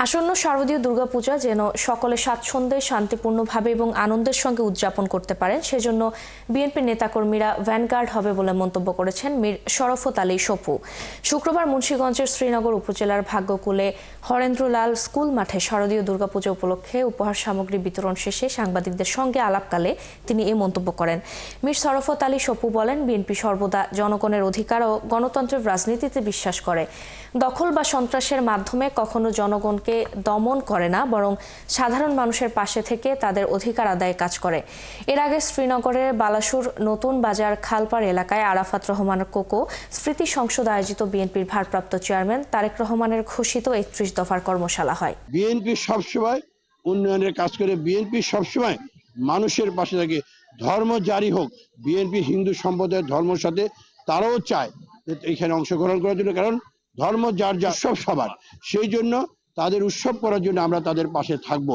আসন্ন শারদীয় দুর্গাপূজা যেন সকলে স্বাচ্ছন্দ্যে শান্তিপূর্ণভাবে এবং আনন্দের সঙ্গে উদযাপন করতে পারেন সেজন্য বিএনপির নেতাকর্মীরা ভ্যানগার্ড হবে বলে মন্তব্য করেছেন মীর শরফত আলী সপু। শুক্রবার মুন্সিগঞ্জের শ্রীনগর উপজেলার ভাগ্যকুলে হরেন্দ্রলাল স্কুল মাঠে শারদীয় দুর্গাপূজা উপলক্ষে উপহার সামগ্রী বিতরণ শেষে সাংবাদিকদের সঙ্গে আলাপকালে তিনি এই মন্তব্য করেন। মীর শরফত আলী সপু বলেন, বিএনপি সর্বদা জনগণের অধিকার ও গণতন্ত্রের রাজনীতিতে বিশ্বাস করে। দখল বা সন্ত্রাসের মাধ্যমে কখনো জনগণকে দমন করে না, বরং সাধারণ মানুষের পাশে থেকে তাদের অধিকার আদায়ে কাজ করে। এর আগে শ্রীনগরের বালাসুর নতুন বাজার খালপাড় এলাকায় আরাফাত রহমান কোকো স্মৃতি সংসদ আয়োজিত বিএনপির ভারপ্রাপ্ত চেয়ারম্যান তারেক রহমানের ঘোষিত ৩১ দফার কর্মশালা হয়। বিএনপি সবসময় উন্নয়নের কাজ করে, বিএনপি সবসময় মানুষের পাশে থাকে। ধর্ম জারি হোক, বিএনপি হিন্দু সম্প্রদায়ের ধর্মের সাথে তারাও চায় যে এখানে অংশগ্রহণ করার জন্য, কারণ ধর্ম যার যা উৎসব সবার, সেই জন্য তাদের উৎসব করার জন্য আমরা তাদের পাশে থাকবো।